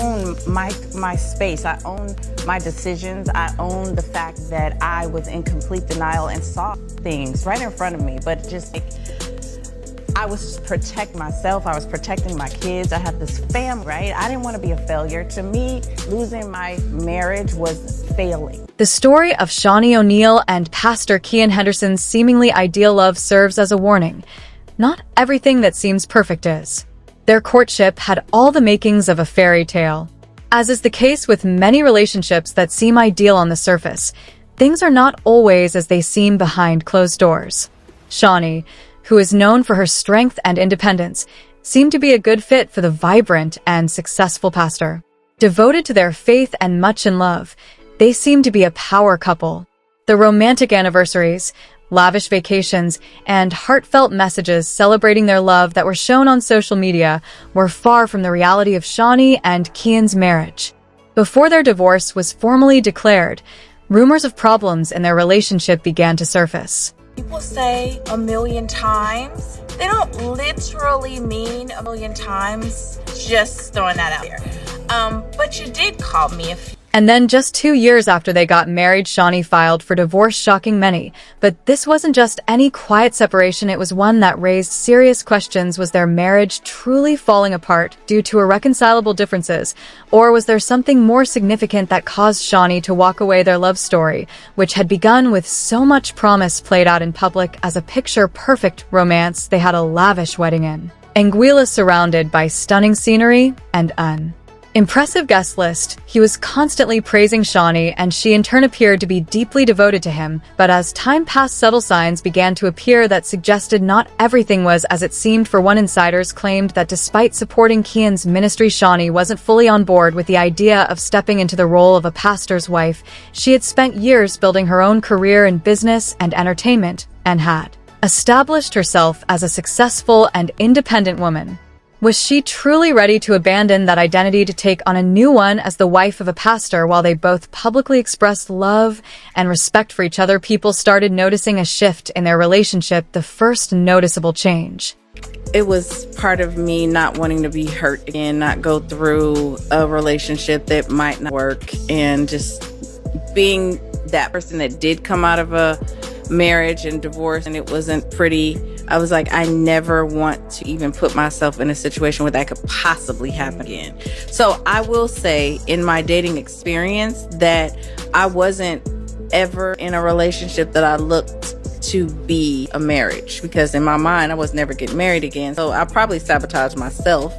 own my space. I own my decisions. I own the fact that I was in complete denial and saw things right in front of me, but just like, I was protecting myself. I was protecting my kids. I have this family, right? I didn't want to be a failure. To me, losing my marriage was failing. The story of Shaunie O'Neal and Pastor Keion Henderson's seemingly ideal love serves as a warning. Not everything that seems perfect is. Their courtship had all the makings of a fairy tale. As is the case with many relationships that seem ideal on the surface, things are not always as they seem behind closed doors. Shaunie, who is known for her strength and independence, seemed to be a good fit for the vibrant and successful pastor. Devoted to their faith and much in love, they seemed to be a power couple. The romantic anniversaries, lavish vacations, and heartfelt messages celebrating their love that were shown on social media were far from the reality of Shaunie and Keion's marriage. Before their divorce was formally declared, rumors of problems in their relationship began to surface. People say a million times. They don't literally mean a million times, just throwing that out there. But you did call me a few. And then just 2 years after they got married, Shaunie filed for divorce, shocking many. But this wasn't just any quiet separation, it was one that raised serious questions. Was their marriage truly falling apart due to irreconcilable differences? Or was there something more significant that caused Shaunie to walk away? Their love story, which had begun with so much promise, played out in public as a picture-perfect romance. They had a lavish wedding in Anguilla, surrounded by stunning scenery and an impressive guest list. He was constantly praising Shaunie, and she in turn appeared to be deeply devoted to him. But as time passed, subtle signs began to appear that suggested not everything was as it seemed. For one, insiders claimed that despite supporting Keion's ministry, Shaunie wasn't fully on board with the idea of stepping into the role of a pastor's wife. She had spent years building her own career in business and entertainment, and had established herself as a successful and independent woman. Was she truly ready to abandon that identity to take on a new one as the wife of a pastor? While they both publicly expressed love and respect for each other, people started noticing a shift in their relationship, the first noticeable change. It was part of me not wanting to be hurt again, not go through a relationship that might not work, and just being that person that did come out of a marriage and divorce and it wasn't pretty. I was like, I never want to even put myself in a situation where that could possibly happen again. So I will say in my dating experience that I wasn't ever in a relationship that I looked to be a marriage, because in my mind I was never getting married again. So I probably sabotaged myself,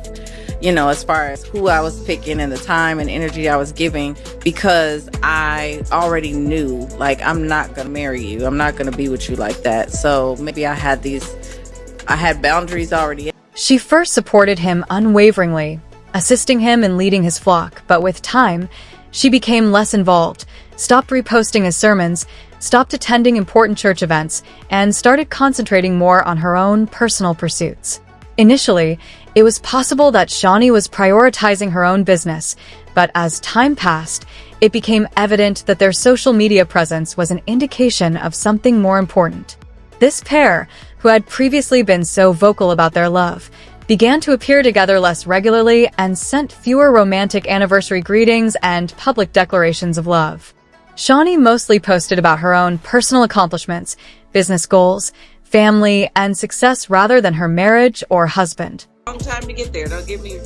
as far as who I was picking and the time and energy I was giving, because I already knew, like, I'm not going to marry you. I'm not going to be with you like that. So maybe I had boundaries already. She first supported him unwaveringly, assisting him in leading his flock. But with time, she became less involved, stopped reposting his sermons, stopped attending important church events, and started concentrating more on her own personal pursuits. Initially, it was possible that Shaunie was prioritizing her own business, but as time passed, it became evident that their social media presence was an indication of something more important. This pair, who had previously been so vocal about their love, began to appear together less regularly and sent fewer romantic anniversary greetings and public declarations of love. Shaunie mostly posted about her own personal accomplishments, business goals, family, and success rather than her marriage or husband. Long time to get there. Don't get me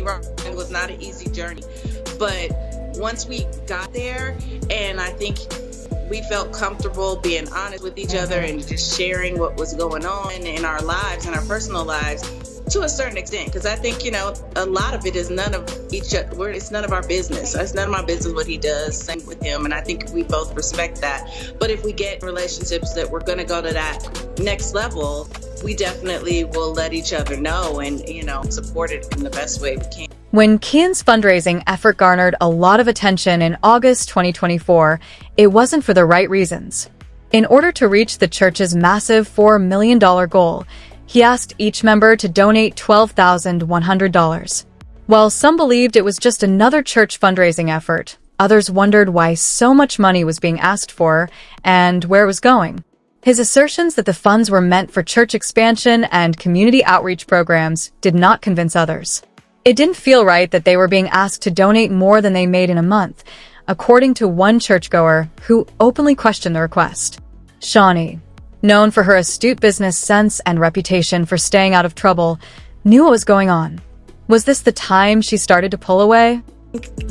wrong. It was not an easy journey. But once we got there, and I think we felt comfortable being honest with each other and just sharing what was going on in our lives and our personal lives to a certain extent, because I think, a lot of it is none of it's none of our business. It's none of my business what he does. Same with him, and I think we both respect that. But if we get relationships that we're going to go to that next level, we definitely will let each other know and, support it in the best way we can. When Keion's fundraising effort garnered a lot of attention in August 2024, it wasn't for the right reasons. In order to reach the church's massive $4 million goal, he asked each member to donate $12,100. While some believed it was just another church fundraising effort, others wondered why so much money was being asked for and where it was going. His assertions that the funds were meant for church expansion and community outreach programs did not convince others. It didn't feel right that they were being asked to donate more than they made in a month, according to one churchgoer who openly questioned the request. Shaunie, known for her astute business sense and reputation for staying out of trouble, knew what was going on. Was this the time she started to pull away?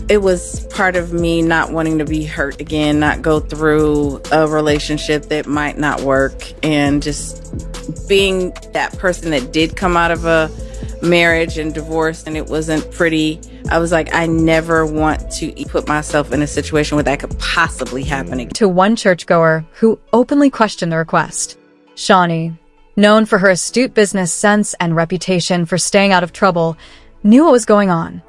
It was part of me not wanting to be hurt again, not go through a relationship that might not work, and just being that person that did come out of a marriage and divorce and it wasn't pretty. I was like, I never want to put myself in a situation where that could possibly happen again. To one churchgoer who openly questioned the request. Shaunie, known for her astute business sense and reputation for staying out of trouble, knew what was going on.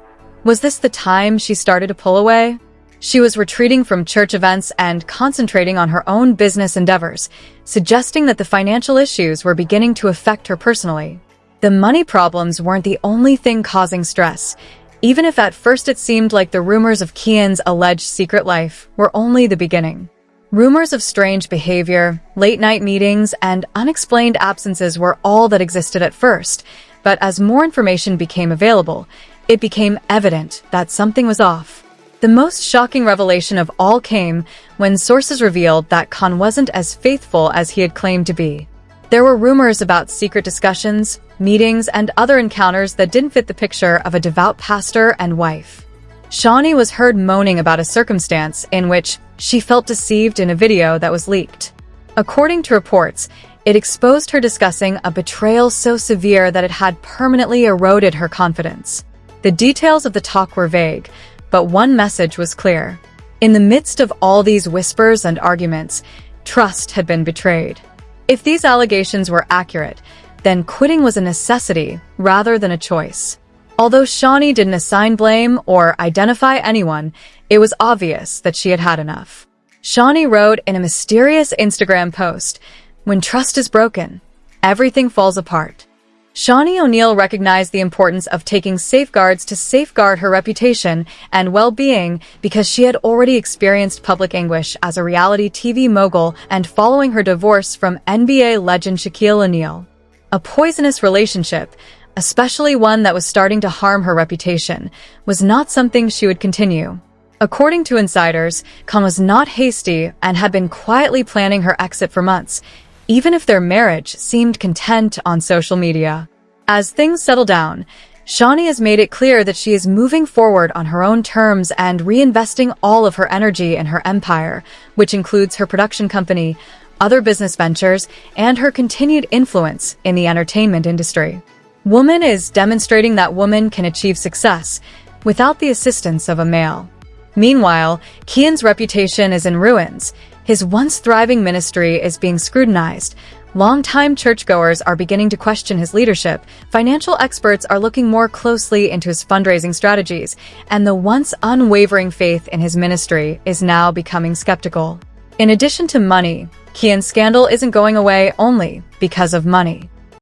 Was this the time she started to pull away? She was retreating from church events and concentrating on her own business endeavors, suggesting that the financial issues were beginning to affect her personally. The money problems weren't the only thing causing stress, even if at first it seemed like the rumors of Keion's alleged secret life were only the beginning. Rumors of strange behavior, late-night meetings, and unexplained absences were all that existed at first, but as more information became available, it became evident that something was off. The most shocking revelation of all came when sources revealed that Keion wasn't as faithful as he had claimed to be. There were rumors about secret discussions, meetings, and other encounters that didn't fit the picture of a devout pastor and wife. Shaunie was heard moaning about a circumstance in which she felt deceived in a video that was leaked. According to reports, it exposed her discussing a betrayal so severe that it had permanently eroded her confidence. The details of the talk were vague, but one message was clear. In the midst of all these whispers and arguments, trust had been betrayed. If these allegations were accurate, then quitting was a necessity rather than a choice. Although Shaunie didn't assign blame or identify anyone, it was obvious that she had had enough. Shaunie wrote in a mysterious Instagram post, "When trust is broken, everything falls apart." Shaunie O'Neal recognized the importance of taking safeguards to safeguard her reputation and well-being because she had already experienced public anguish as a reality TV mogul and following her divorce from NBA legend Shaquille O'Neal. A poisonous relationship, especially one that was starting to harm her reputation, was not something she would continue. According to insiders, Keion was not hasty and had been quietly planning her exit for months, even if their marriage seemed content on social media. As things settle down, Shaunie has made it clear that she is moving forward on her own terms and reinvesting all of her energy in her empire, which includes her production company, other business ventures, and her continued influence in the entertainment industry. Woman is demonstrating that woman can achieve success without the assistance of a male. Meanwhile, Keion's reputation is in ruins. His once thriving ministry is being scrutinized. Longtime churchgoers are beginning to question his leadership. Financial experts are looking more closely into his fundraising strategies, and the once unwavering faith in his ministry is now becoming skeptical. In addition to money, Keion's scandal isn't going away only because of money.